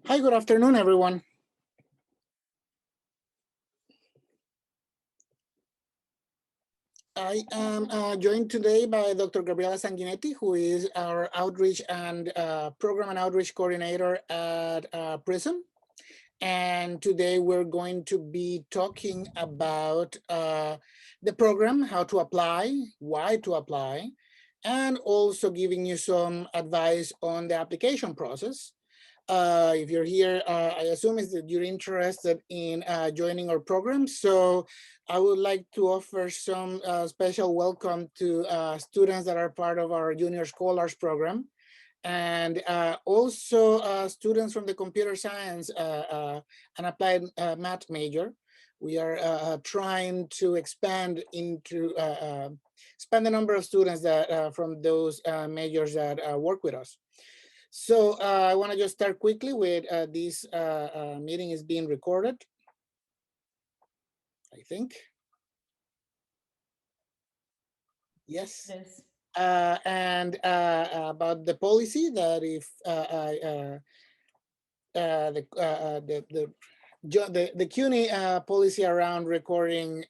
Hi, good afternoon, everyone. I am joined today by Dr. Gabriela Sanguineti, who is our outreach and program and outreach coordinator at PRISM. And today we're going to be talking about the program, how to apply, why to apply, and also giving you some advice on the application process. If you're here, I assume is that you're interested in joining our program. So I would like to offer some special welcome to students that are part of our Junior Scholars Program, and also students from the computer science and applied math major. We are trying to expand the number of students that from those majors that work with us. So I want to just start quickly with this meeting is being recorded, I think. Yes. And about the policy that if the CUNY policy around recording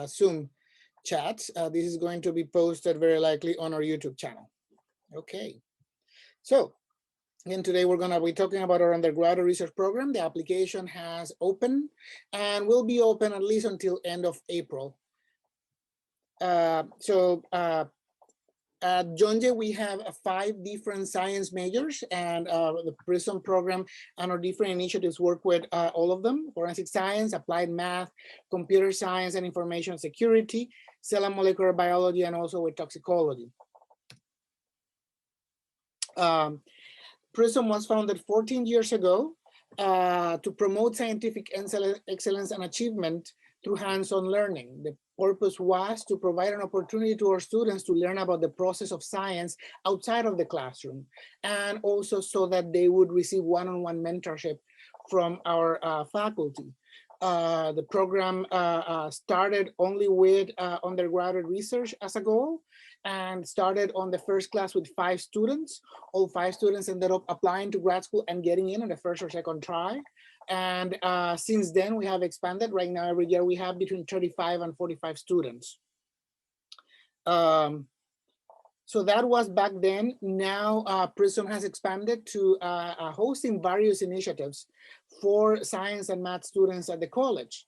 Zoom chats, this is going to be posted very likely on our YouTube channel. Okay. So again, today we're going to be talking about our undergraduate research program. The application has opened and will be open at least until end of April. At John Jay, we have 5 different science majors, and the PRISM program and our different initiatives work with all of them: forensic science, applied math, computer science and information security, cell and molecular biology, and also with toxicology. PRISM was founded 14 years ago to promote scientific excellence and achievement through hands-on learning. The purpose was to provide an opportunity to our students to learn about the process of science outside of the classroom, and also so that they would receive one-on-one mentorship from our faculty. The program started only with undergraduate research as a goal, and started on the first class with 5 students. All 5 students ended up applying to grad school and getting in on the first or second try. And since then, we have expanded. Right now, every year, we have between 35 and 45 students. So that was back then. Now, PRISM has expanded to hosting various initiatives for science and math students at the college.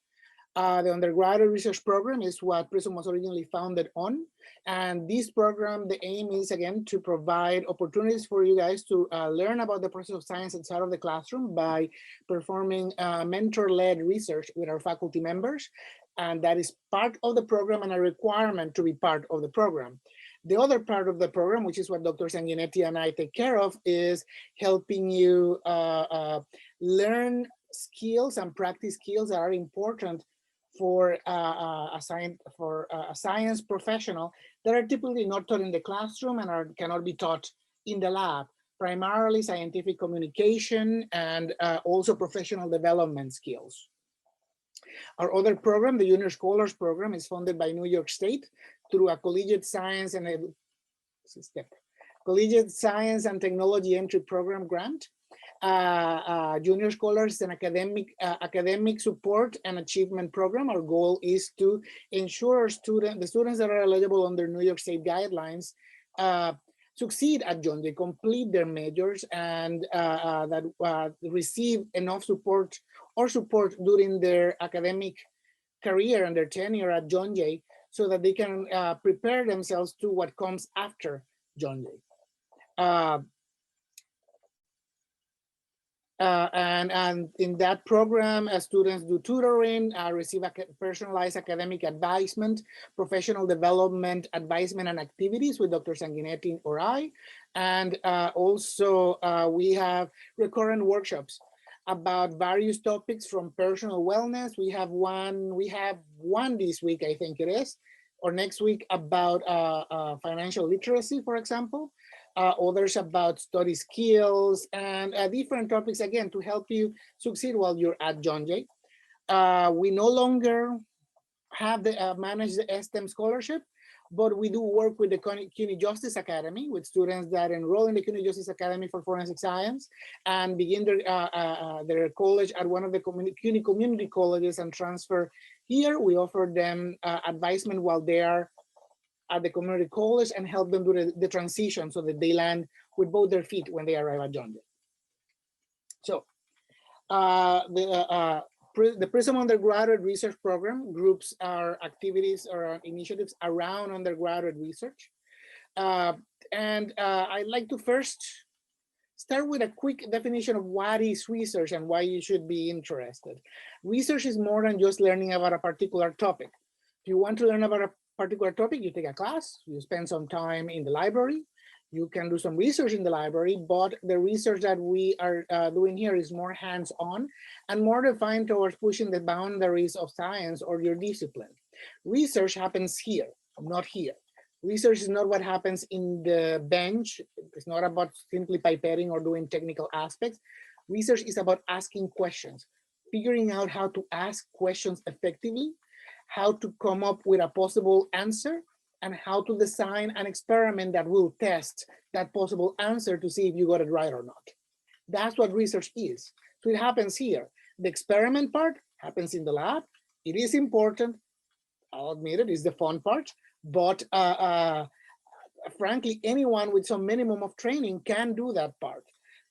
The undergraduate research program is what PRISM was originally founded on. And this program, the aim is, again, to provide opportunities for you guys to learn about the process of science outside of the classroom by performing mentor-led research with our faculty members. And that is part of the program and a requirement to be part of the program. The other part of the program, which is what Dr. Sanguinetti and I take care of, is helping you learn skills and practice skills that are important for a science professional that are typically not taught in the classroom and cannot be taught in the lab, primarily scientific communication and also professional development skills. Our other program, the Junior Scholars Program, is funded by New York State through a collegiate science and technology entry program grant. Junior Scholars is an academic support and achievement program. Our goal is to ensure the students that are eligible under New York State guidelines succeed at John Jay, complete their majors, and that receive enough support during their academic career and their tenure at John Jay, so that they can prepare themselves to what comes after John Jay. And in that program, students do tutoring, receive personalized academic advisement, professional development advisement and activities with Dr. Sanguinetti or I. And also we have recurrent workshops about various topics from personal wellness. We have one this week, I think it is, or next week, about financial literacy, for example. Others about study skills, and different topics, again, to help you succeed while you're at John Jay. We no longer have manage the STEM scholarship, but we do work with the CUNY Justice Academy, with students that enroll in the CUNY Justice Academy for Forensic Science and begin their college at one of the CUNY community colleges and transfer here. We offer them advisement while they are at the community college and help them do the transition so that they land with both their feet when they arrive at John Jay. So the PRISM Undergraduate Research Program groups our activities or initiatives around undergraduate research. I'd like to first start with a quick definition of what is research and why you should be interested. Research is more than just learning about a particular topic. If you want to learn about a particular topic, you take a class, you spend some time in the library, you can do some research in the library, but the research that we are doing here is more hands-on and more defined towards pushing the boundaries of science or your discipline. Research happens here, not here. Research is not what happens in the bench. It's not about simply pipetting or doing technical aspects. Research is about asking questions, figuring out how to ask questions effectively, how to come up with a possible answer, and how to design an experiment that will test that possible answer to see if you got it right or not. That's what research is. So it happens here. The experiment part happens in the lab. It is important. I'll admit it, is the fun part. But frankly, anyone with some minimum of training can do that part.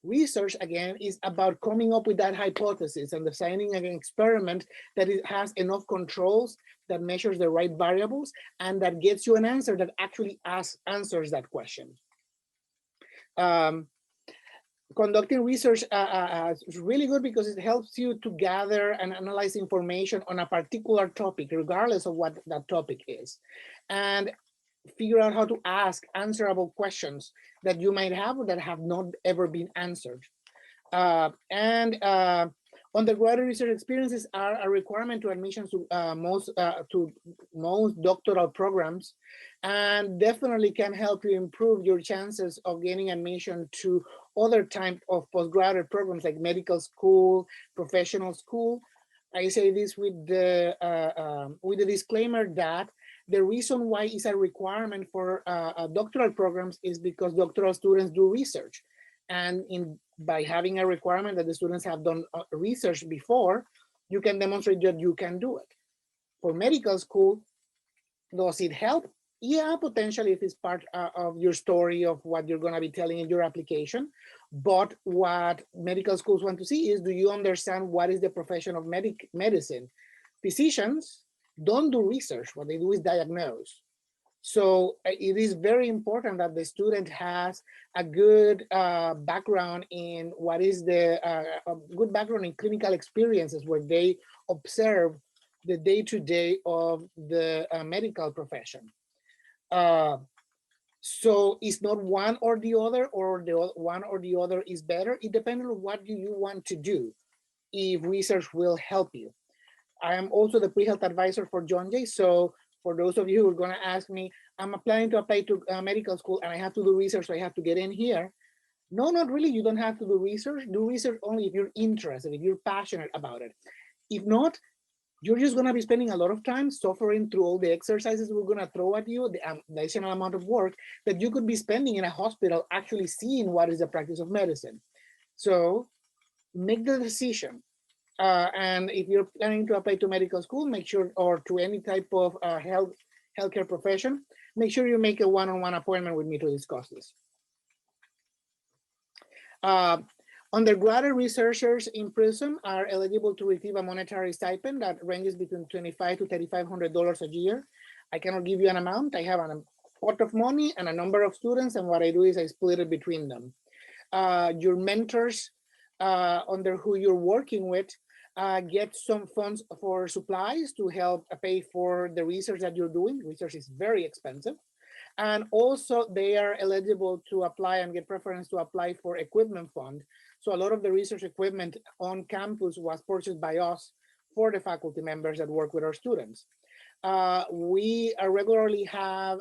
Research, again, is about coming up with that hypothesis and designing an experiment that has enough controls, that measures the right variables, and that gets you an answer that actually answers that question. Conducting research is really good because it helps you to gather and analyze information on a particular topic, regardless of what that topic is, and figure out how to ask answerable questions that you might have or that have not ever been answered. Undergraduate research experiences are a requirement to admission to most doctoral programs, and definitely can help you improve your chances of gaining admission to other types of postgraduate programs like medical school, professional school. I say this with the disclaimer that the reason why it's a requirement for doctoral programs is because doctoral students do research. And by having a requirement that the students have done research before, you can demonstrate that you can do it. For medical school, does it help? Yeah, potentially if it's part of your story of what you're going to be telling in your application. But what medical schools want to see is, do you understand what is the profession of medicine? Physicians don't do research. What they do is diagnose. So it is very important that the student has a good background in what is a good background in clinical experiences where they observe the day-to-day of the medical profession. So it's not one or the other, or one or the other is better. It depends on what do you want to do, if research will help you. I am also the pre-health advisor for John Jay. So for those of you who are going to ask me, I'm planning to apply to medical school and I have to do research, so I have to get in here. No, not really. You don't have to do research. Do research only if you're interested, if you're passionate about it. If not, you're just going to be spending a lot of time suffering through all the exercises we're going to throw at you, the additional amount of work that you could be spending in a hospital actually seeing what is the practice of medicine. So make the decision. And if you're planning to apply to medical school, make sure, or to any type of healthcare profession, make sure you make a one-on-one appointment with me to discuss this. Undergraduate researchers in PRISM are eligible to receive a monetary stipend that ranges between $2,500 to $3,500 a year. I cannot give you an amount. I have a pot of money and a number of students, and what I do is I split it between them. Your mentors under who you're working with get some funds for supplies to help pay for the research that you're doing. Research is very expensive. And also they are eligible to apply and get preference to apply for equipment fund. So a lot of the research equipment on campus was purchased by us for the faculty members that work with our students. We regularly have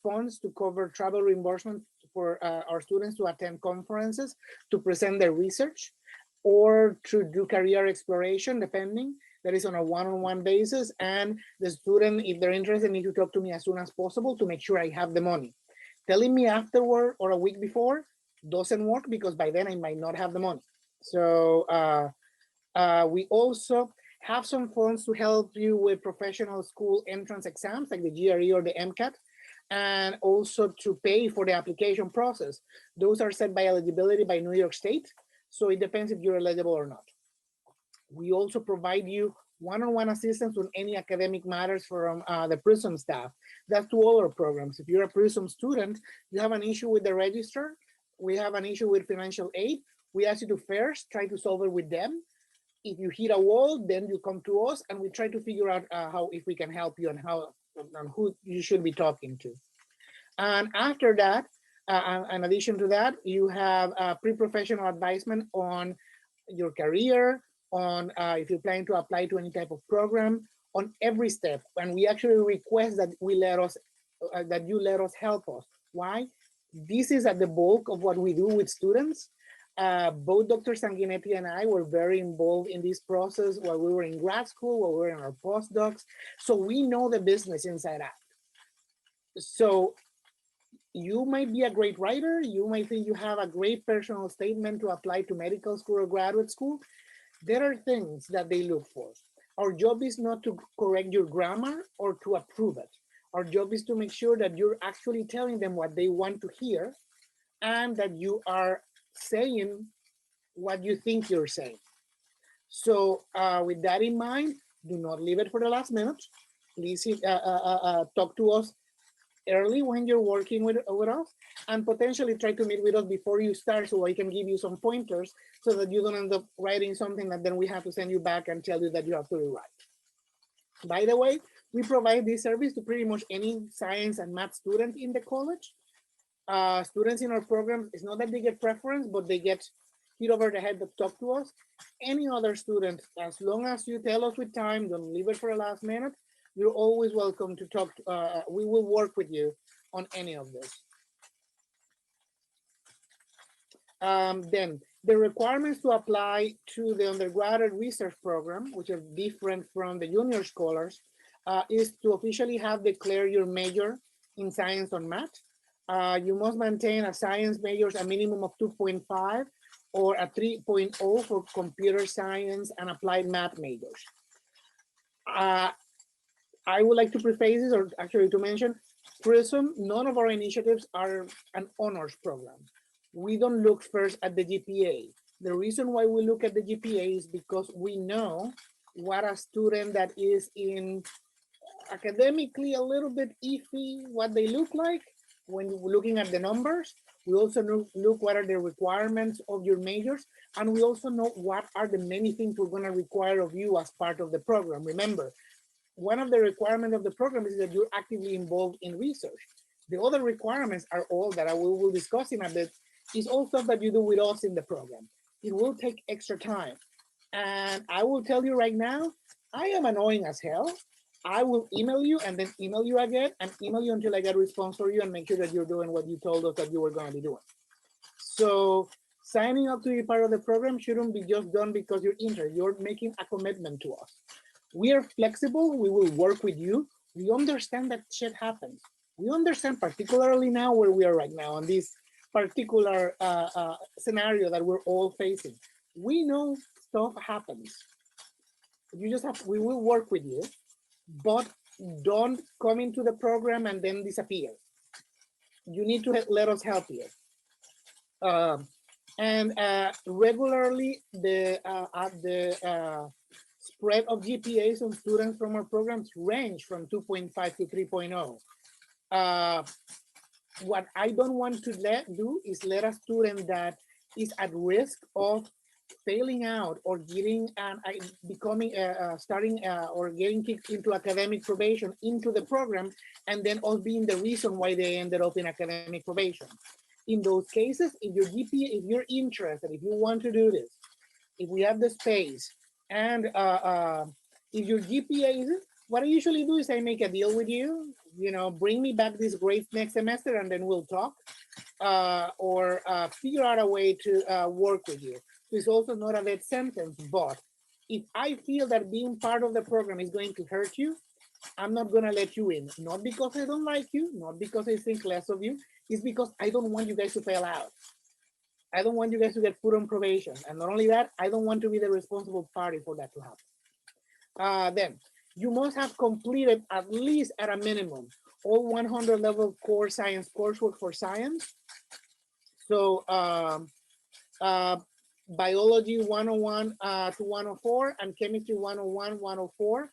funds to cover travel reimbursement for our students to attend conferences, to present their research, or to do career exploration, depending. That is on a one-on-one basis, and the student, if they're interested, need to talk to me as soon as possible to make sure I have the money. Telling me afterward or a week before doesn't work, because by then I might not have the money. So we also have some funds to help you with professional school entrance exams like the GRE or the MCAT, and also to pay for the application process. Those are set by eligibility by New York State, so it depends if you're eligible or not. We also provide you one-on-one assistance on any academic matters from the PRISM staff. That's to all our programs. If you're a PRISM student, you have an issue with the register, we have an issue with financial aid, we ask you to first try to solve it with them. If you hit a wall, then you come to us and we try to figure out how, if we can help you, and how, and who you should be talking to. And after that, in addition to that, you have pre-professional advisement on your career, on if you're planning to apply to any type of program, on every step. And we actually request that you let us help us. Why? This is at the bulk of what we do with students. Both Dr. Sanguineti and I were very involved in this process while we were in grad school, while we were in our postdocs. So we know the business inside out. So you might be a great writer, you might think you have a great personal statement to apply to medical school or graduate school. There are things that they look for. Our job is not to correct your grammar or to approve it. Our job is to make sure that you're actually telling them what they want to hear, and that you are saying what you think you're saying. So with that in mind, do not leave it for the last minute. Please talk to us early when you're working with us, and potentially try to meet with us before you start, so I can give you some pointers so that you don't end up writing something that then we have to send you back and tell you that you have to rewrite. By the way, we provide this service to pretty much any science and math student in the college. Students in our program, it's not that they get preference, but they get hit over the head to talk to us. Any other student, as long as you tell us with time, don't leave it for the last minute, you're always welcome to talk. We will work with you on any of this. Then the requirements to apply to the undergraduate research program, which are different from the junior scholars, is to officially have declared your major in science or math. You must maintain a science major a minimum of 2.5 or a 3.0 for computer science and applied math majors. I would like to preface this, or actually to mention, PRISM, none of our initiatives are an honors program. We don't look first at the GPA. The reason why we look at the GPA is because we know what a student that is in academically a little bit iffy, what they look like when you're looking at the numbers. We also look what are the requirements of your majors, and we also know what are the many things we're going to require of you as part of the program. Remember, one of the requirements of the program is that you're actively involved in research. The other requirements are all that I will discuss in a bit, is all stuff that you do with us in the program. It will take extra time. And I will tell you right now, I am annoying as hell. I will email you and then email you again and email you until I get a response for you and make sure that you're doing what you told us that you were going to be doing. So signing up to be part of the program shouldn't be just done because you're interested. You're making a commitment to us. We are flexible. We will work with you. We understand that shit happens. We understand, particularly now where we are right now on this particular scenario that we're all facing. We know stuff happens. You just have, we will work with you, but don't come into the program and then disappear. You need to let us help you. Regularly, the spread of GPAs on students from our programs range from 2.5 to 3.0. What I don't want to do is let a student that is at risk of failing out or getting or getting kicked into academic probation into the program, and then us being the reason why they ended up in academic probation. In those cases, if your GPA, if you're interested, if you want to do this, if we have the space, and if your GPA is, what I usually do is I make a deal with you, bring me back this grade next semester and then we'll talk, or figure out a way to work with you. So it's also not a dead sentence, but If I feel that being part of the program is going to hurt you, I'm not gonna let you in. Not because I don't like you, not because I think less of you, it's because I don't want you guys to fail out. I don't want you guys to get put on probation. And not only that, I don't want to be the responsible party for that to happen. Then you must have completed at least at a minimum all 100 level core science coursework for science. So uh, biology 101 to 104 and chemistry 101, 104,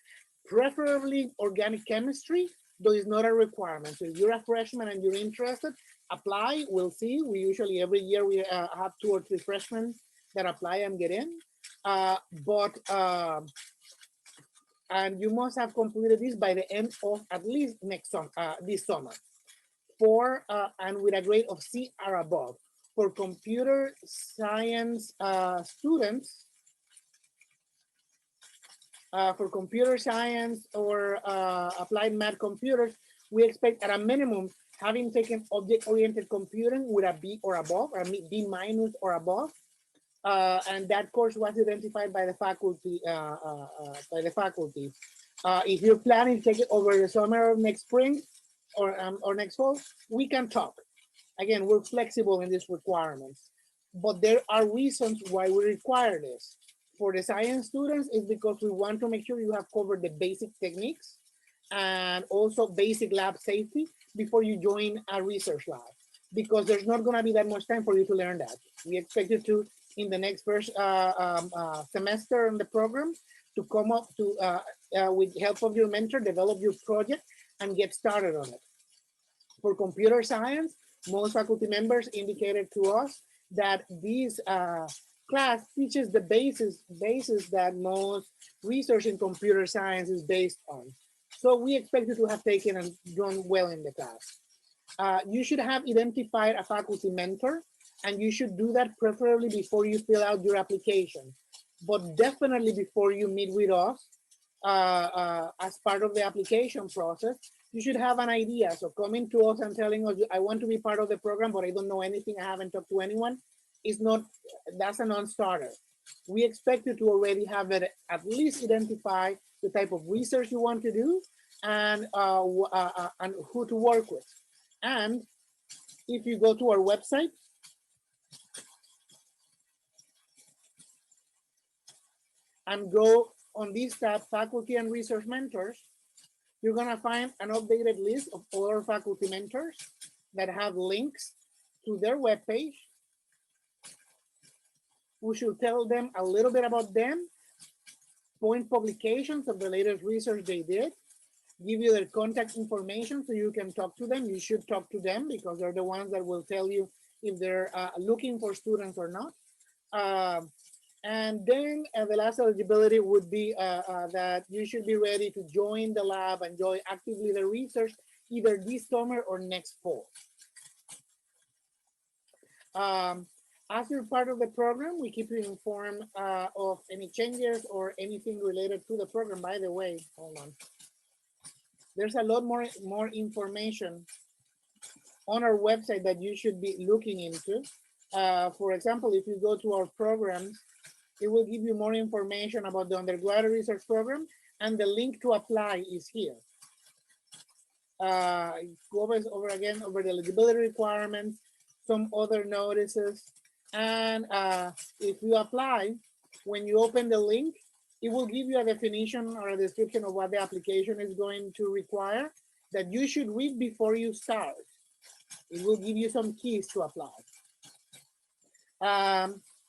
preferably organic chemistry, though it's not a requirement. So if you're a freshman and you're interested, apply, we'll see. We usually every year we have 2 or 3 freshmen that apply and get in. But and you must have completed this by the end of at least next summer, this summer, for and with a grade of C or above. For computer science students, for computer science or applied math computers, we expect at a minimum having taken object-oriented computing with a B or above, or a B minus or above, and that course was identified by the faculty. If you're planning to take it over the summer or next spring or next fall, we can talk. Again, we're flexible in these requirements, but there are reasons why we require this. For the science students, it's because we want to make sure you have covered the basic techniques and also basic lab safety before you join a research lab, because there's not going to be that much time for you to learn that. We expect you to, in the next first semester in the program, to come up to, with help of your mentor, develop your project and get started on it. For computer science, most faculty members indicated to us that this class teaches the basis that most research in computer science is based on. So we expect you to have taken and done well in the class. You should have identified a faculty mentor, and you should do that preferably before you fill out your application, but definitely before you meet with us as part of the application process. You should have an idea. So coming to us and telling us, I want to be part of the program, but I don't know anything, I haven't talked to anyone, is not, that's a non-starter. We expect you to already have it, at least identify the type of research you want to do and who to work with. And if you go to our website, and go on this tab, faculty and research mentors, you're gonna find an updated list of other faculty mentors that have links to their webpage. We should tell them a little bit about them, point publications of the latest research they did, give you their contact information so you can talk to them. You should talk to them because they're the ones that will tell you if they're looking for students or not. And then the last eligibility would be that you should be ready to join the lab and join actively the research either this summer or next fall. As you're part of the program, we keep you informed of any changes or anything related to the program. By the way, hold on. There's a lot more information on our website that you should be looking into. For example, if you go to our programs, it will give you more information about the undergraduate research program, and the link to apply is here. Go over again over the eligibility requirements, some other notices, and if you apply, when you open the link, it will give you a definition or a description of what the application is going to require that you should read before you start. It will give you some keys to apply.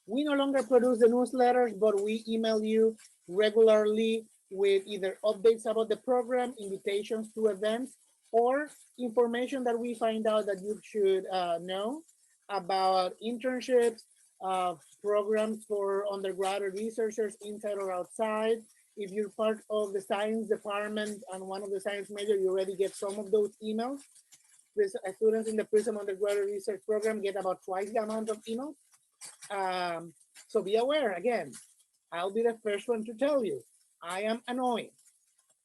We no longer produce the newsletters, but we email you regularly with either updates about the program, invitations to events, or information that we find out that you should know about internships, programs for undergraduate researchers inside or outside. If you're part of the science department and one of the science major, you already get some of those emails. Students in the PRISM Undergraduate Research Program get about twice the amount of emails. So be aware, again, I'll be the first one to tell you, I am annoying.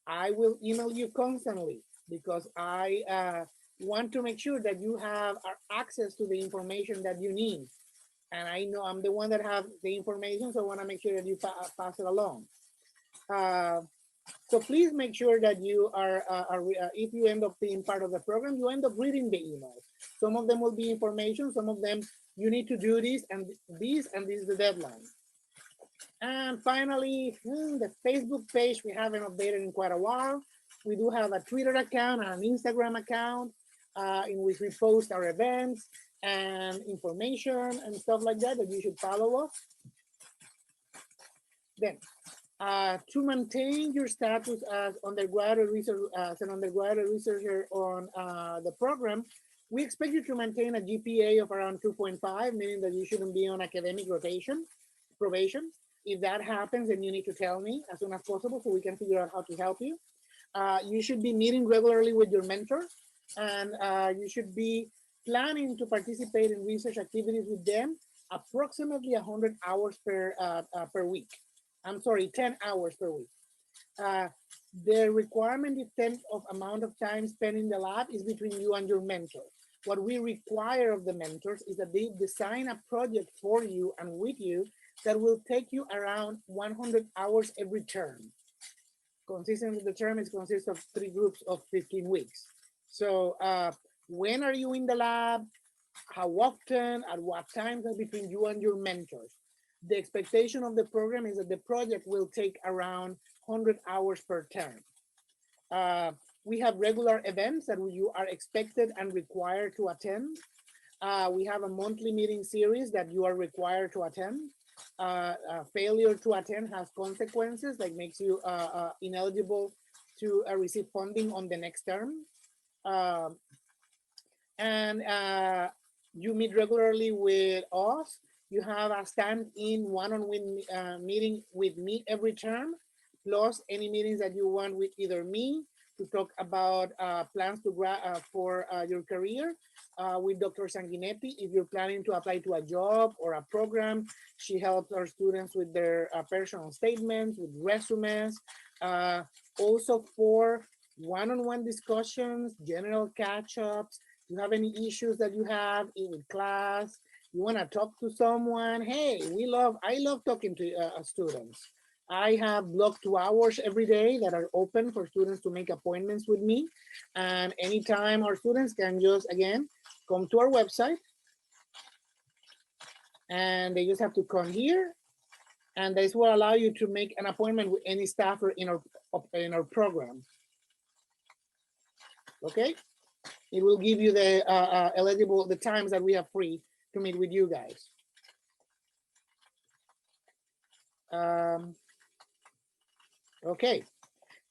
I will email you constantly because I want to make sure that you have access to the information that you need. And I know I'm the one that have the information, so I want to make sure that you pass it along. So please make sure that you are, if you end up being part of the program, you end up reading the emails. Some of them will be information, some of them you need to do this and this is the deadline. And finally, the Facebook page we haven't updated in quite a while. We do have a Twitter account and an Instagram account in which we post our events and information and stuff like that you should follow us. Then, to maintain your status as undergraduate research, as an undergraduate researcher on the program, we expect you to maintain a GPA of around 2.5, meaning that you shouldn't be on academic probation. If that happens, then you need to tell me as soon as possible so we can figure out how to help you. You should be meeting regularly with your mentor, and you should be planning to participate in research activities with them approximately 100 hours per week. I'm sorry, 10 hours per week. The requirement in terms of amount of time spent in the lab is between you and your mentor. What we require of the mentors is that they design a project for you and with you that will take you around 100 hours every term. Consistent with the term, it consists of 3 groups of 15 weeks. So when are you in the lab? How often? At what times are between you and your mentors? The expectation of the program is that the project will take around 100 hours per term. We have regular events that you are expected and required to attend. We have a monthly meeting series that you are required to attend. Failure to attend has consequences, like makes you ineligible to receive funding on the next term. And you meet regularly with us. You have a stand-in one-on-one meeting with me every term, plus any meetings that you want with either me to talk about plans to for your career, with Dr. Sanguineti. If you're planning to apply to a job or a program, she helps our students with their personal statements, with resumes, also for one-on-one discussions, general catch-ups. You have any issues that you have with class, you want to talk to someone, hey, I love talking to students. I have blocked 2 hours every day that are open for students to make appointments with me. And anytime our students can just, again, come to our website and they just have to come here, and this will allow you to make an appointment with any staffer in our program. Okay, it will give you the times that we have free to meet with you guys. Okay,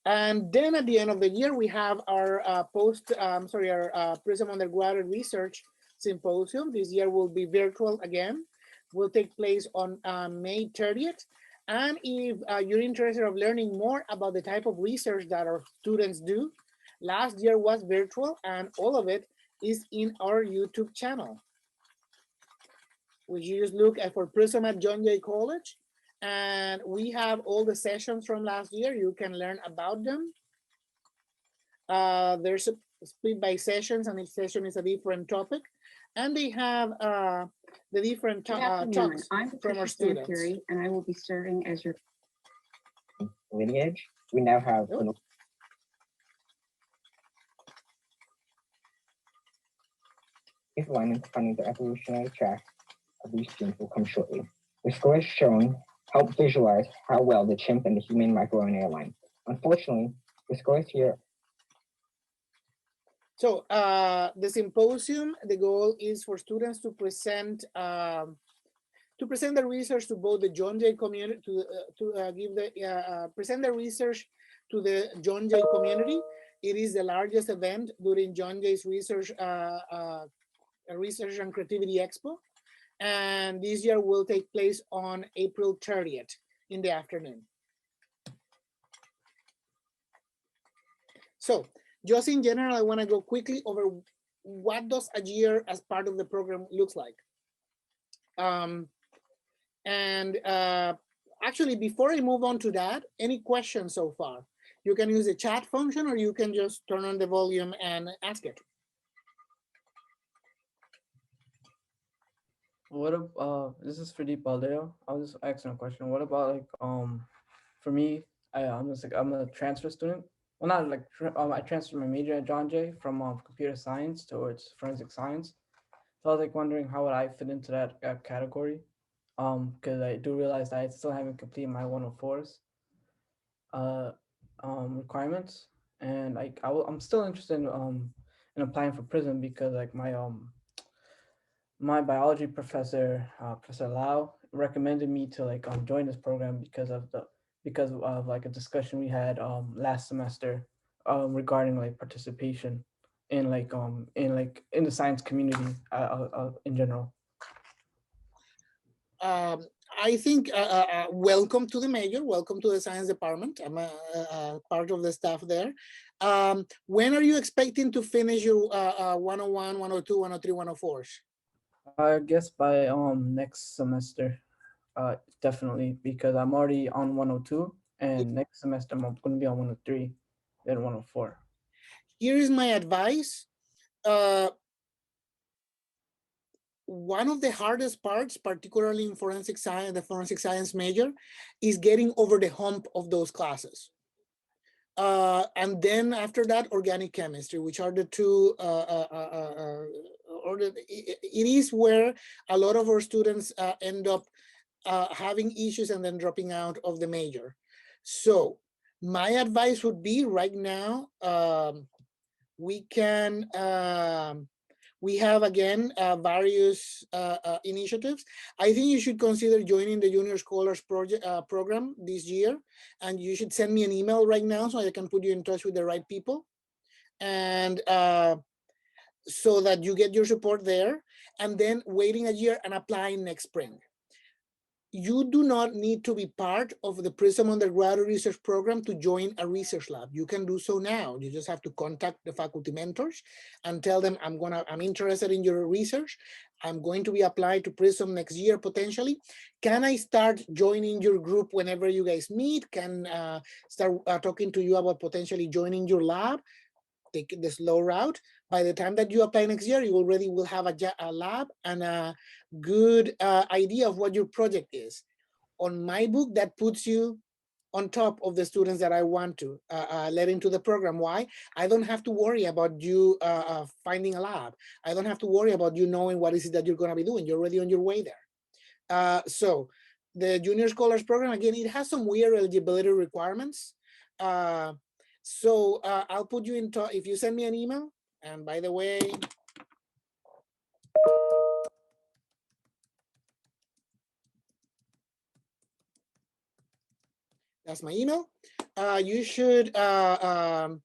and then at the end of the year, we have our PRISM Undergraduate Research Symposium. This year will be virtual again. Will take place on May 30th. And if you're interested of learning more about the type of research that our students do, last year was virtual and all of it is in our YouTube channel, which you just look at for PRISM at John Jay College. And we have all the sessions from last year. You can learn about them. There's a split by sessions, and each session is a different topic. And they have the different talks from our students. Curie, and I will be serving as your lineage. We now have if alignment to finding the evolutionary track of these genes will come shortly. The scores shown help visualize how well the chimp and the human microRNA align. Unfortunately, the scores here. So the symposium, the goal is for students to present the research to both the John Jay community, present the research to the John Jay community. It is the largest event during John Jay's Research and Creativity Expo. And this year will take place on April 30th in the afternoon. So just in general, I want to go quickly over what does a year as part of the program looks like. Actually, before I move on to that, any questions so far? You can use the chat function or you can just turn on the volume and ask it. What this is for Deep Baldeo. I was just asking a question. What about like for me, I'm a transfer student. Well, not like I transferred my major at John Jay from computer science towards forensic science. So I was like wondering how would I fit into that category? Because I do realize that I still haven't completed my 104s uh requirements, and like I'm still interested in applying for PRISM because like my biology professor, Professor Lau, recommended me to like join this program because of like a discussion we had last semester regarding like participation in the science community in general. Um, I think welcome to the major, welcome to the science department. I'm a part of the staff there. When are you expecting to finish your 101, 102, 103, 104s? I guess by next semester, definitely because I'm already on 102, and next semester I'm going to be on 103, then 104. Here is my advice. Uh, One of the hardest parts, particularly in forensic science, the forensic science major, is getting over the hump of those classes. And then after that, organic chemistry, which are the two, it is where a lot of our students end up having issues and then dropping out of the major. So my advice would be right now, we can, we have again various initiatives. I think you should consider joining the Junior Scholars Project program this year, and you should send me an email right now so I can put you in touch with the right people, and so that you get your support there, and then waiting a year and applying next spring. You do not need to be part of the PRISM Undergraduate Research Program to join a research lab. You can do so now. You just have to contact the faculty mentors and tell them, I'm interested in your research. I'm going to be applied to PRISM next year, potentially. Can I start joining your group whenever you guys meet? Can start talking to you about potentially joining your lab? Take the slow route. By the time that you apply next year, you already will have a lab and a good idea of what your project is. On my book, that puts you on top of the students that I want to let into the program. Why? I don't have to worry about you finding a lab. I don't have to worry about you knowing what is it that you're going to be doing. You're already on your way there. So the Junior Scholars Program, again, it has some weird eligibility requirements. So I'll put you in touch if you send me an email. And by the way, that's my email. You should email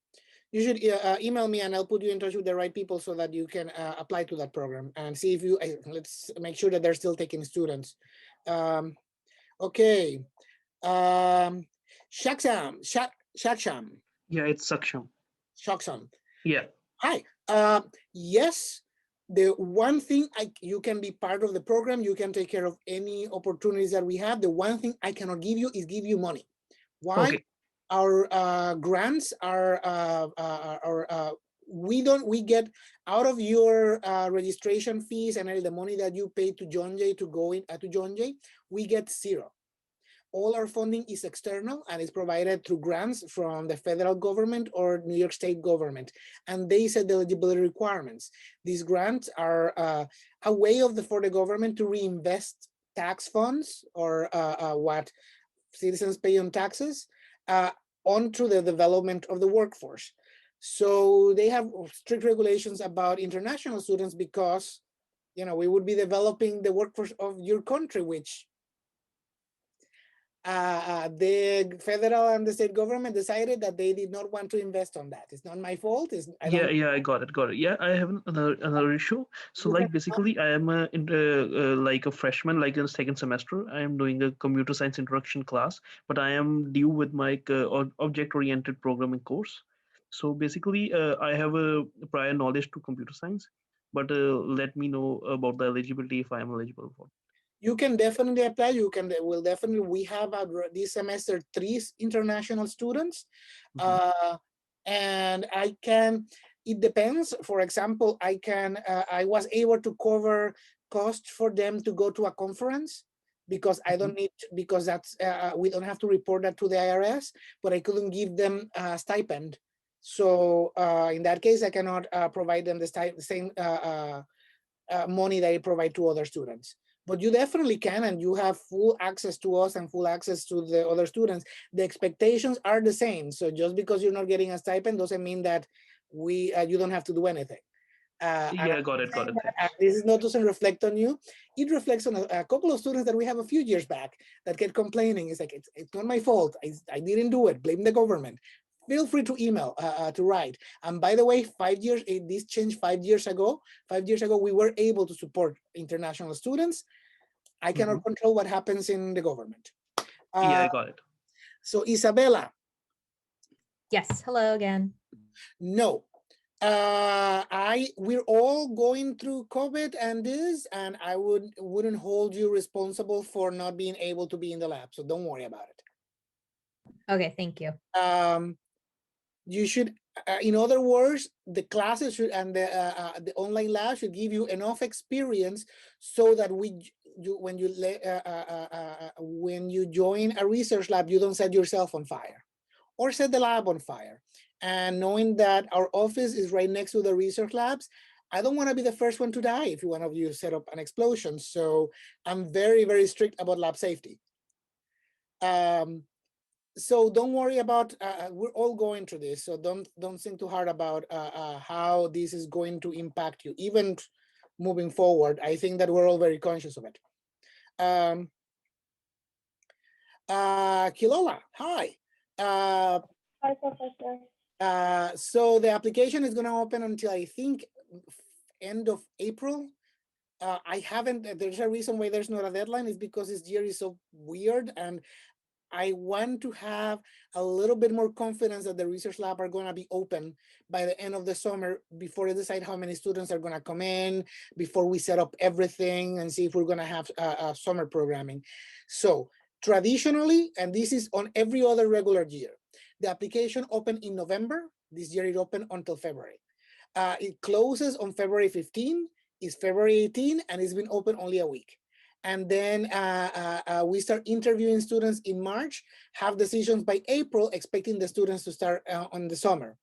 me and I'll put you in touch with the right people so that you can apply to that program and see if you, let's make sure that they're still taking students. Okay. Shaksham. Yeah, it's Saksham. Shaksham. Yeah. Hi. Yes, the one thing you can be part of the program, you can take care of any opportunities that we have. The one thing I cannot give you is give you money. Why? Okay. Our grants are we get out of your registration fees and the money that you pay to John Jay to go in to John Jay, we get zero. All our funding is external and is provided through grants from the federal government or New York State government. And they set the eligibility requirements. These grants are a way for the government to reinvest tax funds or what citizens pay on taxes onto the development of the workforce. So they have strict regulations about international students because, we would be developing the workforce of your country, which the federal and the state government decided that they did not want to invest on that. It's not my fault. Yeah, I got it. Yeah, I have another issue. So, You can, like, basically, I am like a freshman, like in the second semester. I am doing a computer science introduction class, but I am due with my object-oriented programming course. So, basically, I have a prior knowledge to computer science, but let me know about the eligibility if I am eligible for. you can definitely apply. We have this semester 3 international students. Mhm. And it depends. For example, I was able to cover cost for them to go to a conference because I don't need, because that's, we don't have to report that to the IRS, but I couldn't give them a stipend. So in that case, I cannot provide them the same money that I provide to other students. But you definitely can, and you have full access to us and full access to the other students. The expectations are the same. So just because you're not getting a stipend doesn't mean that you don't have to do anything. Yeah, got it. Thanks. This doesn't reflect on you. It reflects on a couple of students that we have a few years back that get complaining. It's like, it's not my fault. I didn't do it. Blame the government. Feel free to email, to write. And by the way, 5 years, this changed 5 years ago. 5 years ago, we were able to support international students. I cannot control what happens in the government. Yeah, I got it. So Isabella. Yes, hello again. No. We're all going through COVID and this, and I wouldn't hold you responsible for not being able to be in the lab. So don't worry about it. Okay, thank you. You should, in other words, the classes should, and the online lab should give you enough experience so that when you join a research lab, you don't set yourself on fire or set the lab on fire. And knowing that our office is right next to the research labs, I don't want to be the first one to die if one of you set up an explosion. So I'm very, very strict about lab safety. So don't worry about, we're all going through this. So don't think too hard about how this is going to impact you, even moving forward. I think that we're all very conscious of it. Kilola, hi. Hi, Professor. So the application is going to open until I think end of April. I haven't, there's a reason why there's not a deadline, is because this year is so weird, and I want to have a little bit more confidence that the research lab are going to be open by the end of the summer before I decide how many students are going to come in, before we set up everything and see if we're going to have summer programming. So traditionally, and this is on every other regular year, the application opened in November. This year it opened until February. It closes on February 15, it's February 18, and it's been open only a week. And then we start interviewing students in March, have decisions by April, expecting the students to start on the summer.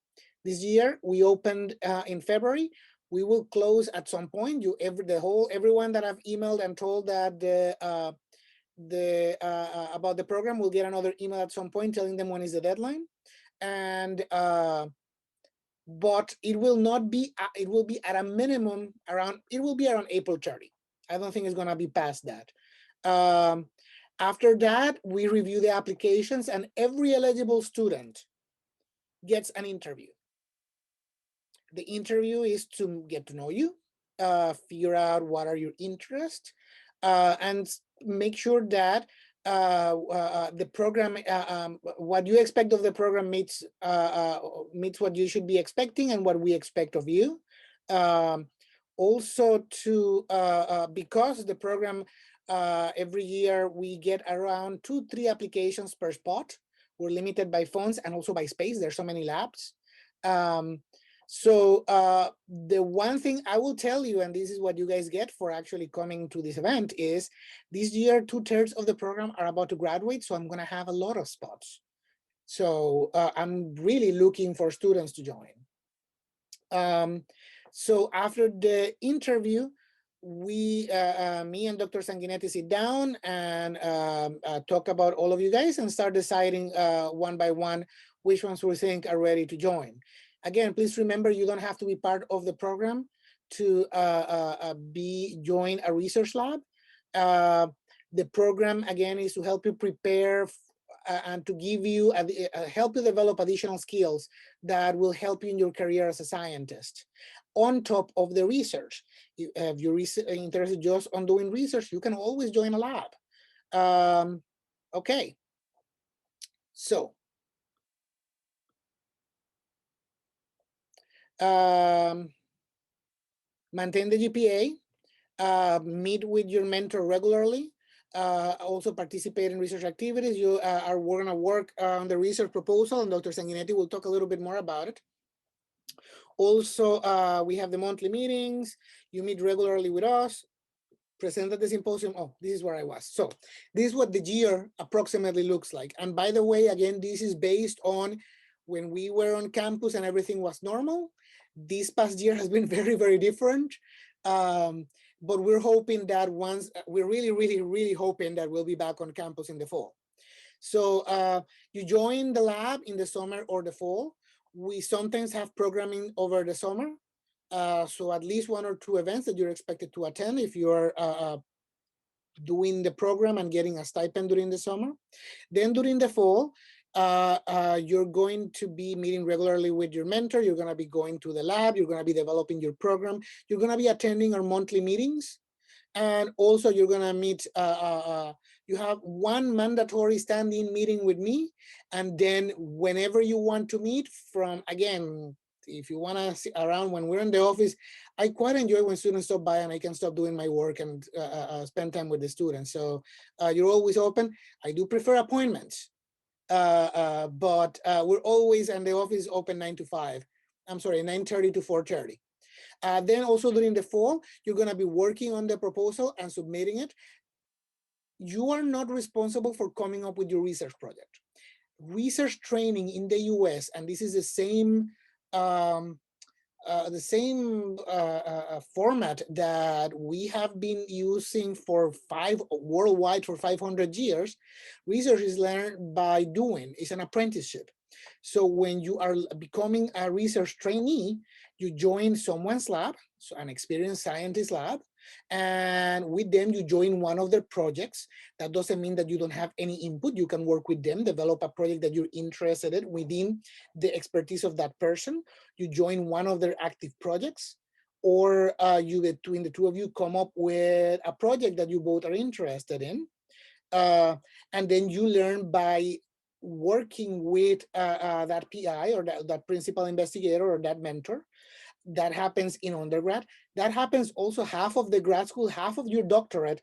This year, we opened in February. We will close at some point. Everyone that I've emailed and told that about the program will get another email at some point telling them when is the deadline. And but it will not be, it will be at a minimum around, it will be around April 30. I don't think it's going to be past that. After that, we review the applications, and every eligible student gets an interview. The interview is to get to know you, figure out what are your interests, and make sure that the program, what you expect of the program meets what you should be expecting and what we expect of you. Also because the program, every year we get around 2-3 applications per spot. We're limited by funds and also by space. There's so many labs. So the one thing I will tell you, and this is what you guys get for actually coming to this event, is this year 2/3 of the program are about to graduate. So I'm going to have a lot of spots. So I'm really looking for students to join. So after the interview, me and Dr. Sanguineti sit down and talk about all of you guys and start deciding one by one which ones we think are ready to join. Again, please remember, you don't have to be part of the program to join a research lab. The program, again, is to help you prepare and to give you, help you develop additional skills that will help you in your career as a scientist. On top of the research, if you're interested just on doing research, you can always join a lab. Okay, so maintain the GPA, meet with your mentor regularly, also participate in research activities. We're gonna work on the research proposal, and Dr. Sanguinetti will talk a little bit more about it. Also, we have the monthly meetings. You meet regularly with us. present at the symposium. Oh, this is where I was. So this is what the year approximately looks like. And by the way, again, this is based on when we were on campus and everything was normal. This past year has been very, very different. But we're hoping that we're really hoping that we'll be back on campus in the fall. So you join the lab in the summer or the fall. We sometimes have programming over the summer. So at least 1 or 2 events that you're expected to attend if you're doing the program and getting a stipend during the summer. Then during the fall, you're going to be meeting regularly with your mentor. You're going to be going to the lab. You're going to be developing your program. You're going to be attending our monthly meetings. And also you're going to meet, you have 1 mandatory standing meeting with me. And then whenever you want to meet from, again, if you want to sit around when we're in the office, I quite enjoy when students stop by and I can stop doing my work and spend time with the students. So you're always open. I do prefer appointments, but we're always, and the office is open 9 to 5. I'm sorry, 9:30 to 4:30. Then also during the fall, you're going to be working on the proposal and submitting it. You are not responsible for coming up with your research project. Research training in the US, and this is the same format that we have been using for worldwide for 500 years. Research is learned by doing. It's an apprenticeship. So when you are becoming a research trainee, you join someone's lab, so an experienced scientist lab, and with them you join one of their projects. That doesn't mean that you don't have any input. You can work with them, develop a project that you're interested in within the expertise of that person. You join one of their active projects, or between the 2 of you come up with a project that you both are interested in. And then you learn by working with that PI or that principal investigator or that mentor. That happens in undergrad. That happens also half of the grad school, half of your doctorate.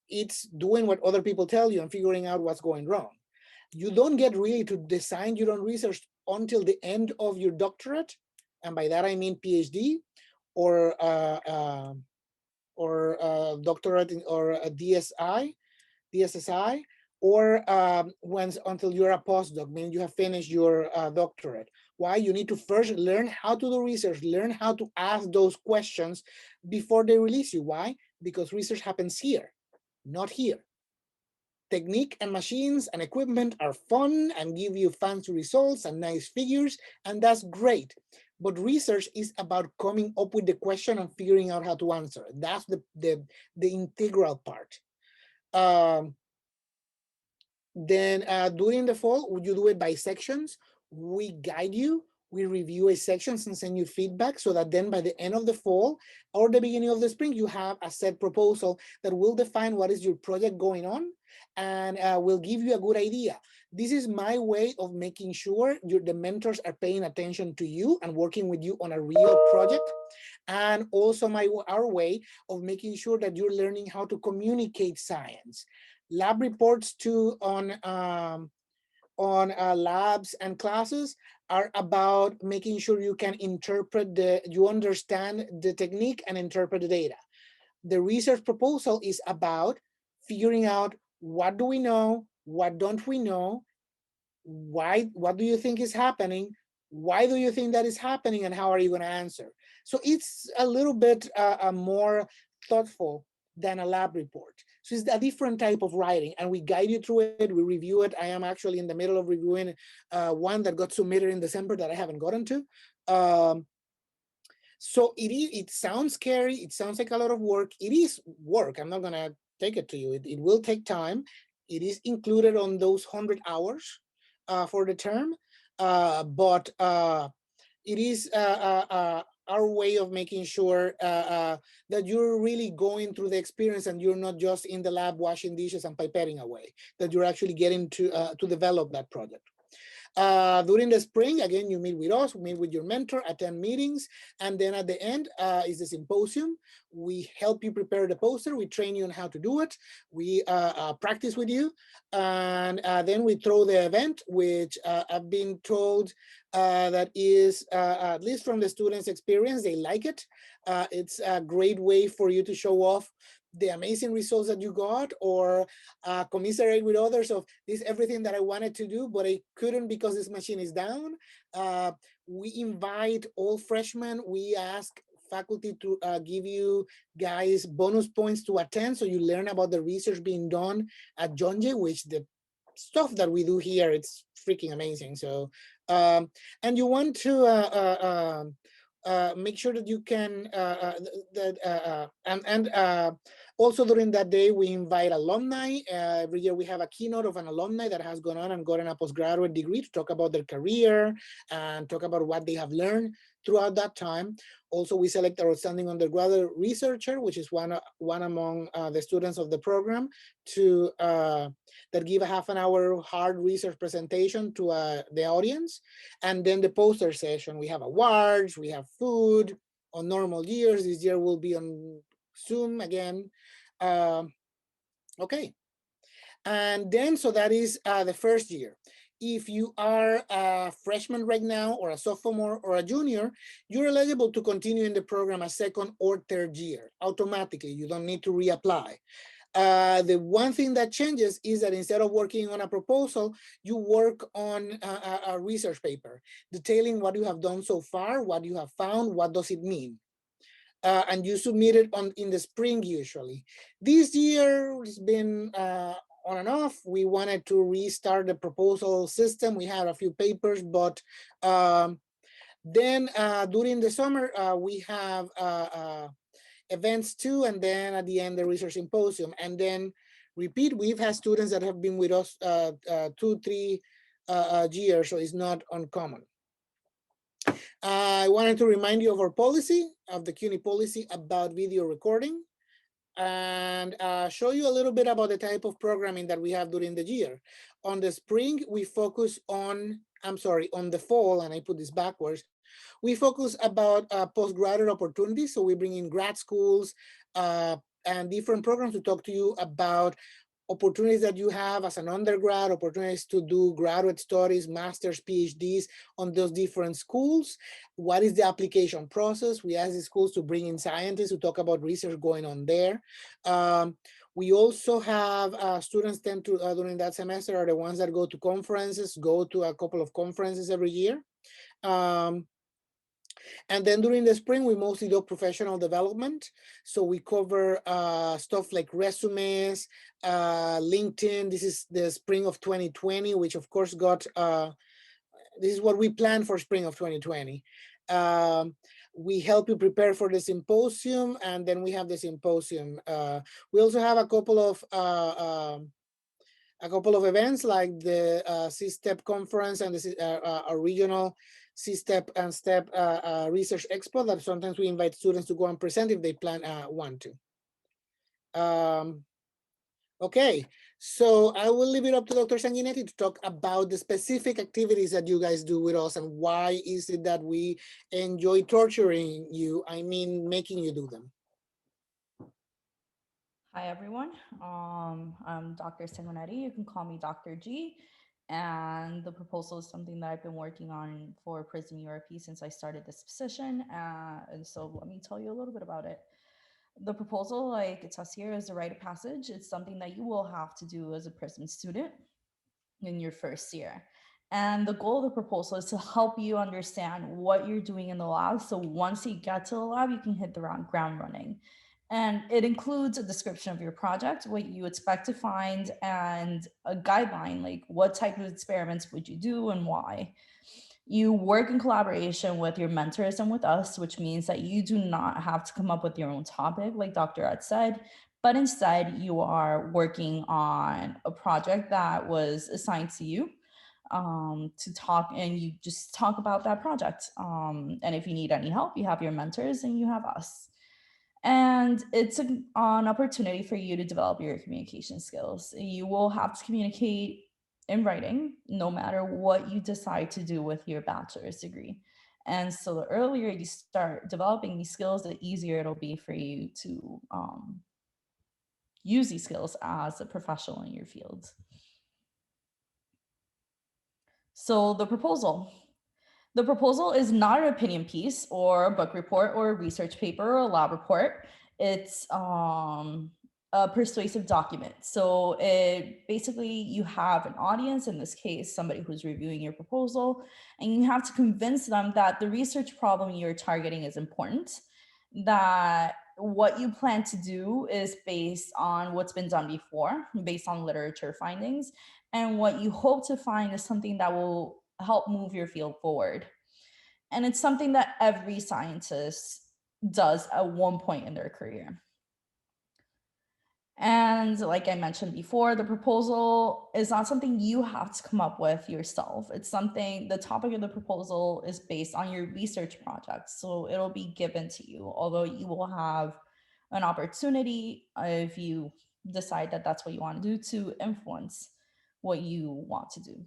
It's doing what other people tell you and figuring out what's going wrong. You don't get really to design your own research until the end of your doctorate. And by that, I mean PhD or doctorate or a DSSI, or until you're a postdoc, meaning you have finished your doctorate. Why? You need to first learn how to do research, learn how to ask those questions before they release you. Why? Because research happens here, not here. Technique and machines and equipment are fun and give you fancy results and nice figures, and that's great. But research is about coming up with the question and figuring out how to answer it. That's the integral part. Then during the fall, would you do it by sections? We guide you, we review a sections and send you feedback so that then by the end of the fall or the beginning of the spring, you have a set proposal that will define what is your project going on and will give you a good idea. This is my way of making sure the mentors are paying attention to you and working with you on a real project. And also our way of making sure that you're learning how to communicate science. Lab reports on labs and classes are about making sure you can you understand the technique and interpret the data. The research proposal is about figuring out what do we know, what don't we know, what do you think is happening, why do you think that is happening, and how are you going to answer? So it's a little bit more thoughtful than a lab report. So it's a different type of writing, and we guide you through it, we review it. I am actually in the middle of reviewing one that got submitted in December that I haven't gotten to. So it sounds scary, it sounds like a lot of work. It is work, I'm not gonna take it to you. It will take time. It is included on those 100 hours for the term, but it is our way of making sure that you're really going through the experience and you're not just in the lab washing dishes and pipetting away, that you're actually getting to develop that project. During the spring, again, you meet with us, meet with your mentor, attend meetings, and then at the end is the symposium. We help you prepare the poster, we train you on how to do it, we practice with you, and then we throw the event, which I've been told that is, at least from the students' experience, they like it. It's a great way for you to show off the amazing results that you got, or commiserate with others of this everything that I wanted to do, but I couldn't because this machine is down. We invite all freshmen. We ask faculty to give you guys bonus points to attend, so you learn about the research being done at John Jay, which the stuff that we do here, it's freaking amazing. So, and you want to make sure that you can, also during that day, we invite alumni. Every year we have a keynote of an alumni that has gone on and gotten a postgraduate degree to talk about their career and talk about what they have learned throughout that time. Also, we select our outstanding undergraduate researcher, which is one among the students of the program, to that give a half an hour hard research presentation to the audience. And then the poster session, we have awards, we have food on normal years. This year will be on Zoom again. Okay. And then, so that is the first year. If you are a freshman right now, or a sophomore or a junior, you're eligible to continue in the program a second or third year automatically. You don't need to reapply. The one thing that changes is that instead of working on a proposal, you work on a research paper detailing what you have done so far, what you have found, what does it mean. And you submit it in the spring usually. This year it's been on and off. We wanted to restart the proposal system. We had a few papers, but then during the summer, we have events too, and then at the end, the research symposium. And then repeat, we've had students that have been with us 2-3 years, so it's not uncommon. I wanted to remind you of our policy, of the CUNY policy about video recording, and show you a little bit about the type of programming that we have during the year. On the spring, we focus on, on the fall, and I put this backwards, we focus about postgraduate opportunities. So we bring in grad schools and different programs to talk to you about opportunities that you have as an undergrad, opportunities to do graduate studies, master's, PhDs on those different schools. What is the application process? We ask the schools to bring in scientists to talk about research going on there. We also have students tend to, during that semester, are the ones that go to conferences, go to a couple of conferences every year. And then during the spring, we mostly do professional development. So we cover stuff like resumes, LinkedIn. This is the spring of 2020, which of course got, this is what we planned for spring of 2020. We help you prepare for the symposium, and then we have the symposium. We also have a couple of events like the C-STEP conference and the regional C-STEP and STEP Research Expo that sometimes we invite students to go and present if they want to. Okay, so I will leave it up to Dr. Sanguinetti to talk about the specific activities that you guys do with us and why is it that we enjoy torturing you, making you do them. Hi, everyone. I'm Dr. Sanguineti. You can call me Dr. G. And the proposal is something that I've been working on for PRISM URP since I started this position. And so let me tell you a little bit about it. The proposal, like it says here, is a rite of passage. It's something that you will have to do as a PRISM student in your first year. And the goal of the proposal is to help you understand what you're doing in the lab. So once you get to the lab, you can hit the ground running. And it includes a description of your project, what you expect to find, and a guideline, like what type of experiments would you do and why. You work in collaboration with your mentors and with us, which means that you do not have to come up with your own topic, like Dr. Ed said, but instead you are working on a project that was assigned to you to talk, and you just talk about that project. And if you need any help, you have your mentors and you have us. And it's an opportunity for you to develop your communication skills. You will have to communicate in writing, no matter what you decide to do with your bachelor's degree. And so the earlier you start developing these skills, the easier it'll be for you to use these skills as a professional in your field. So the proposal. The proposal is not an opinion piece or a book report or a research paper or a lab report. It's a persuasive document. So it basically, you have an audience, in this case, somebody who's reviewing your proposal, and you have to convince them that the research problem you're targeting is important, that what you plan to do is based on what's been done before, based on literature findings, and what you hope to find is something that will help move your field forward. And it's something that every scientist does at one point in their career. And like I mentioned before, the proposal is not something you have to come up with yourself. It's something, the topic of the proposal is based on your research project. So it'll be given to you, although you will have an opportunity, if you decide that that's what you want to do, to influence what you want to do.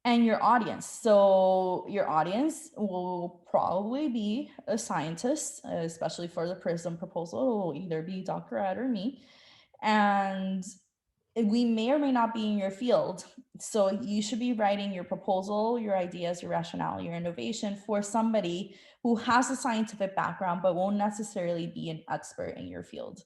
And your audience. So your audience will probably be a scientist, especially for the PRISM proposal. It will either be Dr. Ed or me. And we may or may not be in your field. So you should be writing your proposal, your ideas, your rationale, your innovation for somebody who has a scientific background, but won't necessarily be an expert in your field.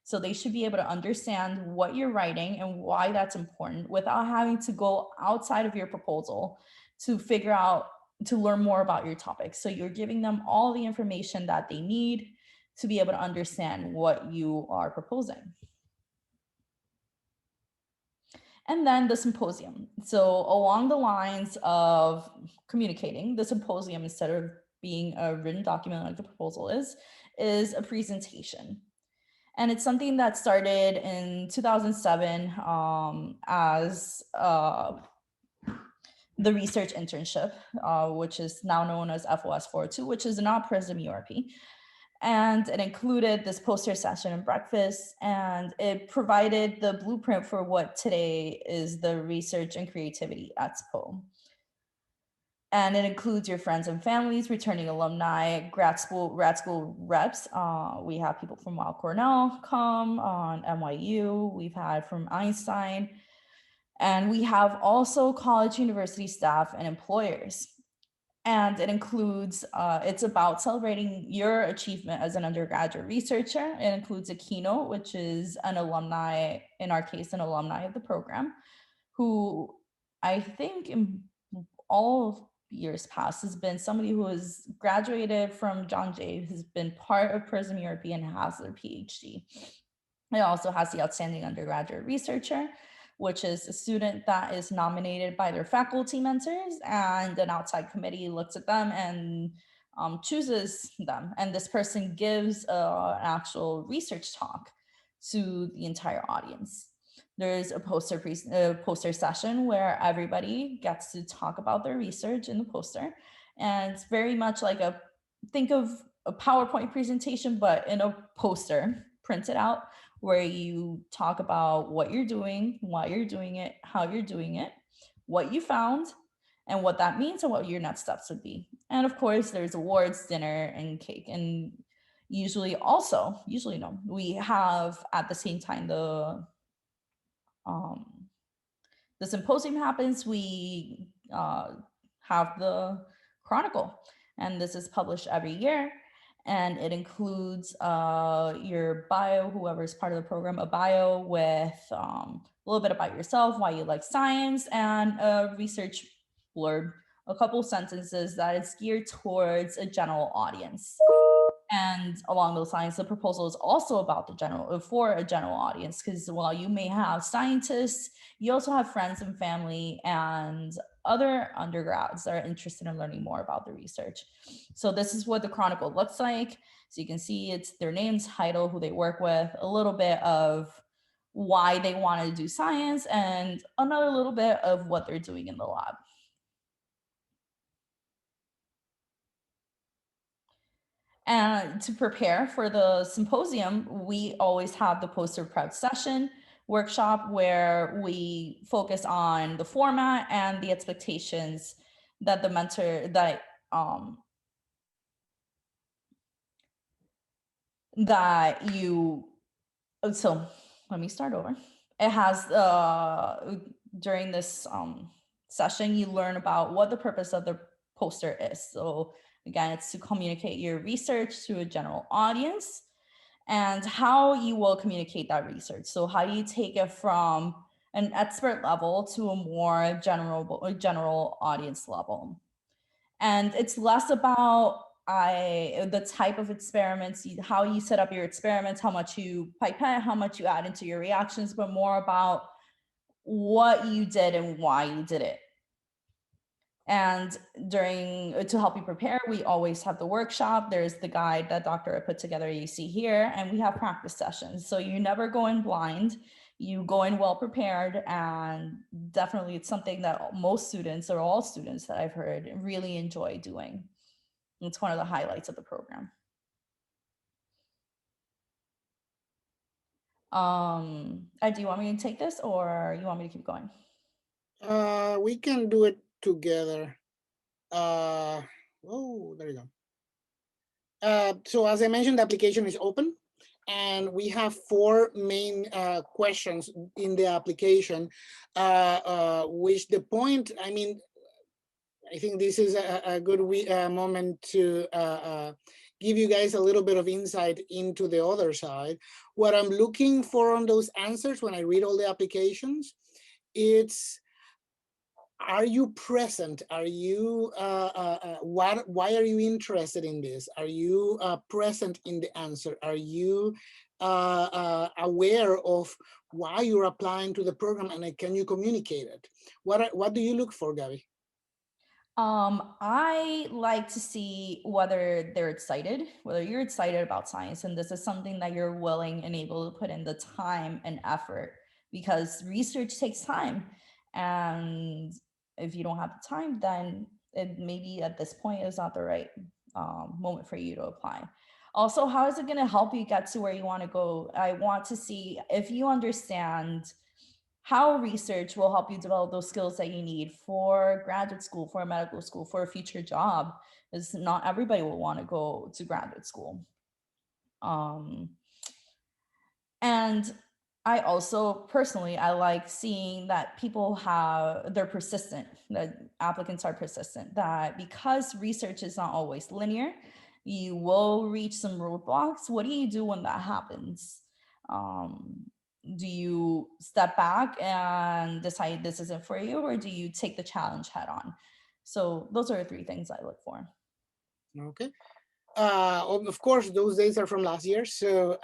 So they should be able to understand what you're writing and why that's important without having to go outside of your proposal to figure out, to learn more about your topic. So you're giving them all the information that they need to be able to understand what you are proposing. And then the symposium. So along the lines of communicating, the symposium, instead of being a written document like the proposal is a presentation. And it's something that started in 2007 as the research internship, which is now known as FOS 402, which is not PRISM URP. And it included this poster session and breakfast, and it provided the blueprint for what today is the Research and Creativity Expo. And it includes your friends and families, returning alumni, grad school reps. We have people from Weill Cornell come on NYU. We've had from Einstein. And we have also college, university staff, and employers. And it includes, it's about celebrating your achievement as an undergraduate researcher. It includes a keynote, which is an alumni, in our case, an alumni of the program, who I think in all years past has been somebody who has graduated from John Jay, who's been part of PRISM Europe and has their PhD. It also has the Outstanding Undergraduate Researcher, which is a student that is nominated by their faculty mentors, and an outside committee looks at them and chooses them. And this person gives an actual research talk to the entire audience. There's a poster session where everybody gets to talk about their research in the poster. And it's very much like think of a PowerPoint presentation, but in a poster printed out, where you talk about what you're doing, why you're doing it, how you're doing it, what you found, and what that means, and what your next steps would be. And of course, there's awards, dinner, and cake. And usually no, we have at the same time the symposium happens, we have the Chronicle, and this is published every year. And it includes your bio, whoever's part of the program, a bio with a little bit about yourself, why you like science, and a research blurb, a couple sentences that is geared towards a general audience. And along those lines, the proposal is also about for a general audience, because while you may have scientists, you also have friends and family and other undergrads that are interested in learning more about the research. So this is what the Chronicle looks like. So you can see it's their name, title, who they work with, a little bit of why they wanted to do science, and another little bit of what they're doing in the lab. And to prepare for the symposium, we always have the poster prep session workshop, where we focus on the format and the expectations that the mentor, so let me start over. It has, during this session, you learn about what the purpose of the poster is. So again, it's to communicate your research to a general audience. and how you will communicate that research. So how do you take it from an expert level to a more general audience level? And it's less about the type of experiments, how you set up your experiments, how much you pipette, how much you add into your reactions, but more about what you did and why you did it. And to help you prepare, we always have the workshop. There's the guide that Dr. put together you see here, and we have practice sessions. So you never go in blind, you go in well prepared, and definitely it's something that most students, or all students that I've heard, really enjoy doing. It's one of the highlights of the program. Do you want me to take this, or you want me to keep going? We can do it together. Oh, there you go. So as I mentioned, the application is open, and we have 4 main questions in the application, which the point, I mean, I think this is a good moment to give you guys a little bit of insight into the other side. What I'm looking for on those answers when I read all the applications, it's, are you present? Are you, why are you interested in this? Are you present in the answer? Are you aware of why you're applying to the program, and can you communicate it? What do you look for, Gabby? I like to see whether they're excited, whether you're excited about science, and this is something that you're willing and able to put in the time and effort, because research takes time. And if you don't have the time, then it maybe at this point is not the right moment for you to apply. Also, how is it going to help you get to where you want to go? I want to see if you understand how research will help you develop those skills that you need for graduate school, for medical school, for a future job. Is not everybody will want to go to graduate school. And I also personally, I like seeing that they're persistent, that applicants are persistent, that because research is not always linear, you will reach some roadblocks. What do you do when that happens? Do you step back and decide this isn't for you, or do you take the challenge head on? So those are the 3 things I look for. Okay. Of course, those days are from last year. So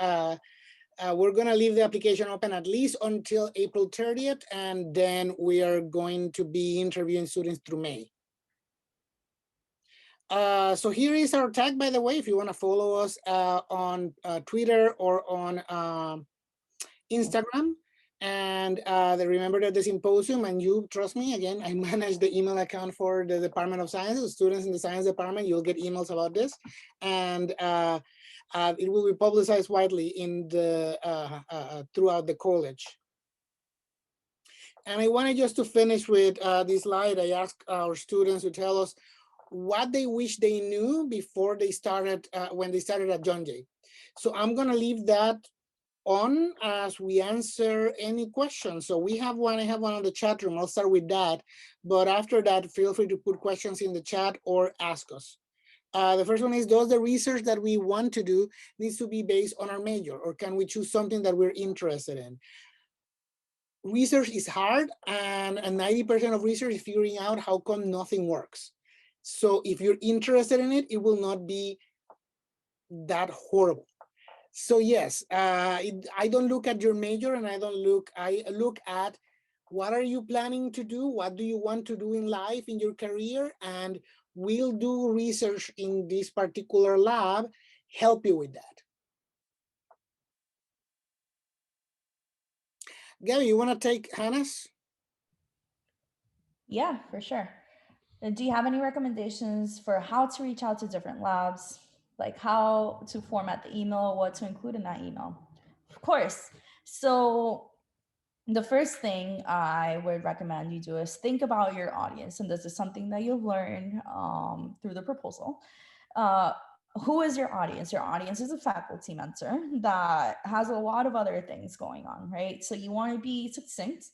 we're going to leave the application open at least until April 30th, and then we are going to be interviewing students through May. So here is our tag, by the way, if you want to follow us on Twitter or on Instagram. And remember that the symposium, and you trust me, again, I manage the email account for the Department of Science. The students in the science department, you'll get emails about this. And it will be publicized widely in the throughout the college. And I wanted just to finish with this slide. I asked our students to tell us what they wish they knew before they started, when they started at John Jay. So I'm gonna leave that on as we answer any questions. So we have one, I have one on the chat room. I'll start with that. But after that, feel free to put questions in the chat or ask us. The first one is, does the research that we want to do needs to be based on our major, or can we choose something that we're interested in? Research is hard, and 90% of research is figuring out how come nothing works. So if you're interested in it, it will not be that horrible. So yes, I don't look at your major, and I look at what are you planning to do? What do you want to do in life, in your career? And we'll do research in this particular lab, help you with that. Gabby, you want to take Hannah's? Yeah, for sure. Do you have any recommendations for how to reach out to different labs? Like how to format the email, what to include in that email? Of course. So the first thing I would recommend you do is think about your audience. And this is something that you'll learn through the proposal. Who is your audience? Your audience is a faculty mentor that has a lot of other things going on, right? So you want to be succinct,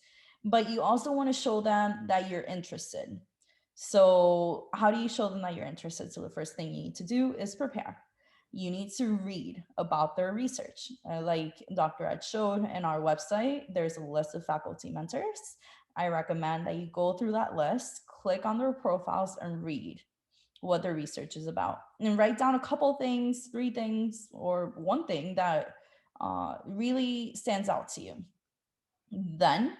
but you also want to show them that you're interested. So how do you show them that you're interested? So the first thing you need to do is prepare. you need to read about their research. Like Dr. Ed showed in our website, there's a list of faculty mentors. I recommend that you go through that list, click on their profiles, and read what their research is about. And write down a couple things, 3 things, or 1 thing that really stands out to you. Then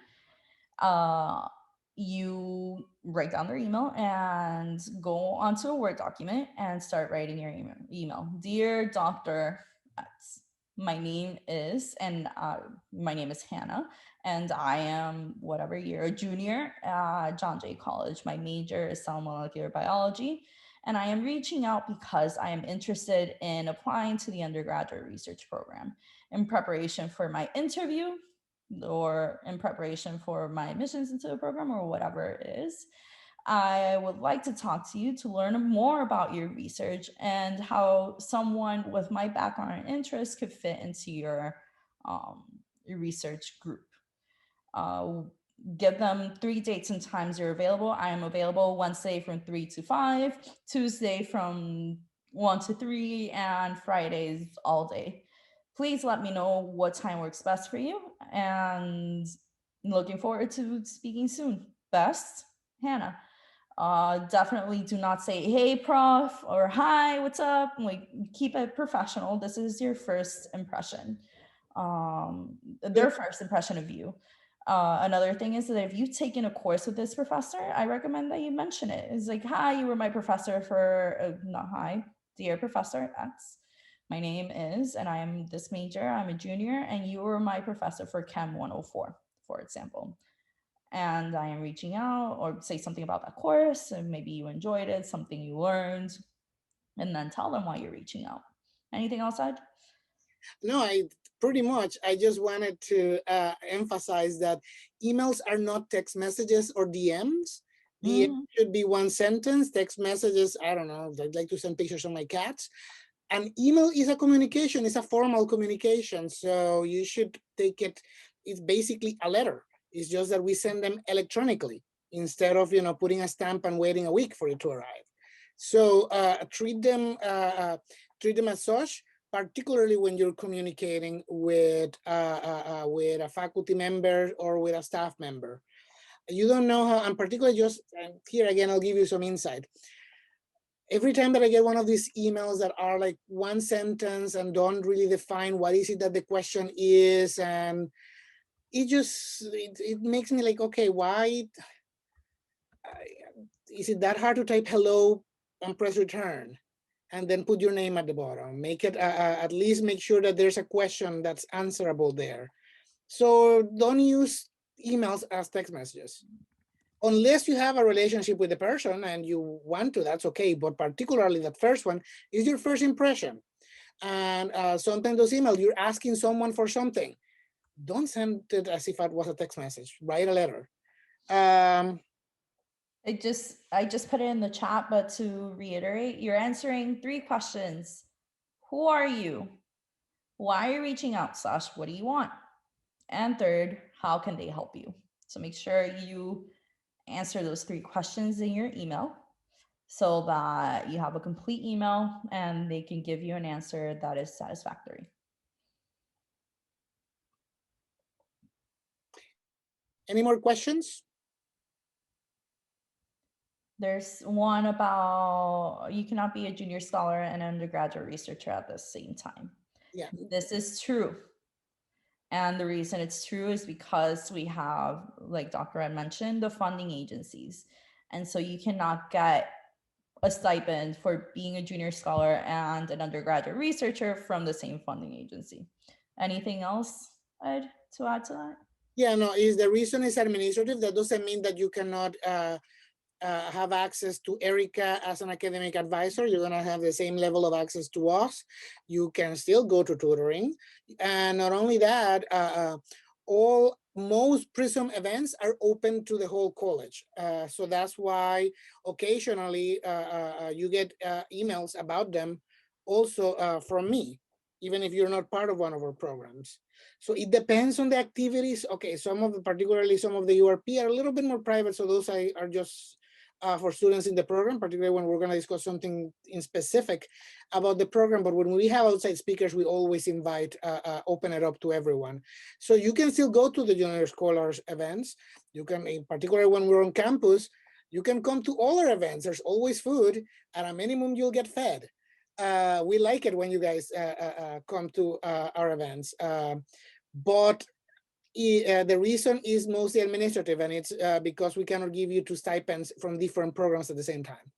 you write down their email and go onto a Word document and start writing your email. Dear Dr. X, my name is Hannah, and I am whatever year, a junior at John Jay College. My major is cell molecular biology, and I am reaching out because I am interested in applying to the undergraduate research program. In preparation for my interview, or in preparation for my admissions into the program, or whatever it is, I would like to talk to you to learn more about your research and how someone with my background and interests could fit into your research group. Give them 3 dates and times you're available. I am available Wednesday from 3 to 5, Tuesday from 1 to 3, and Fridays all day. Please let me know what time works best for you, and looking forward to speaking soon. Best, Hannah. Definitely do not say, hey, prof, or hi, what's up? Like, keep it professional. This is your first impression, their first impression of you. Another thing is that if you've taken a course with this professor, I recommend that you mention it. It's like, hi, you were my professor for, not hi, dear Professor X. My name is, and I am this major, I'm a junior, and you were my professor for Chem 104, for example. And I am reaching out, or say something about that course, and maybe you enjoyed it, something you learned, and then tell them why you're reaching out. Anything else, Ed? No, I just wanted to emphasize that emails are not text messages or DMs. DM should be 1 sentence. Text messages, I don't know, I'd like to send pictures of my cats. An email is a communication, it's a formal communication. So you should take it, it's basically a letter. It's just that we send them electronically instead of, putting a stamp and waiting a week for it to arrive. So treat them as such, particularly when you're communicating with a faculty member or with a staff member. You don't know how, and particularly just here again, I'll give you some insight. Every time that I get one of these emails that are like 1 sentence and don't really define what is it that the question is, and it makes me like, okay, why is it that hard to type hello and press return and then put your name at the bottom? Make it at least make sure that there's a question that's answerable there. So don't use emails as text messages. Unless you have a relationship with the person and you want to, that's okay. But particularly that first one is your first impression. And sometimes those emails, you're asking someone for something. Don't send it as if it was a text message. Write a letter. I just put it in the chat, but to reiterate, you're answering 3 questions. Who are you? Why are you reaching out / what do you want? And 3rd, how can they help you? So make sure you answer those 3 questions in your email so that you have a complete email and they can give you an answer that is satisfactory. Any more questions? There's one about you cannot be a junior scholar and an undergraduate researcher at the same time. Yeah. This is true. And the reason it's true is because we have, like Dr. Ed mentioned, the funding agencies. And so you cannot get a stipend for being a junior scholar and an undergraduate researcher from the same funding agency. Anything else, Ed, to add to that? Yeah, no, the reason is administrative. That doesn't mean that you cannot have access to Erica as an academic advisor. You're gonna have the same level of access to us. You can still go to tutoring. And not only that, most PRISM events are open to the whole college. So that's why occasionally you get emails about them also from me, even if you're not part of one of our programs. So it depends on the activities. Okay, particularly some of the URP are a little bit more private. So those are just for students in the program, particularly when we're going to discuss something in specific about the program. But when we have outside speakers, we always invite, open it up to everyone. So you can still go to the Junior Scholars events. You can, in particular when we're on campus, you can come to all our events. There's always food. At a minimum, you'll get fed. We like it when you guys come to our events. But the reason is mostly administrative, and it's because we cannot give you 2 stipends from different programs at the same time.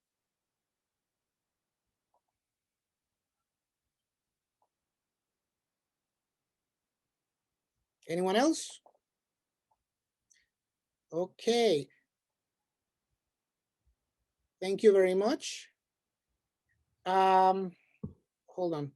Anyone else? Okay. Thank you very much. Hold on.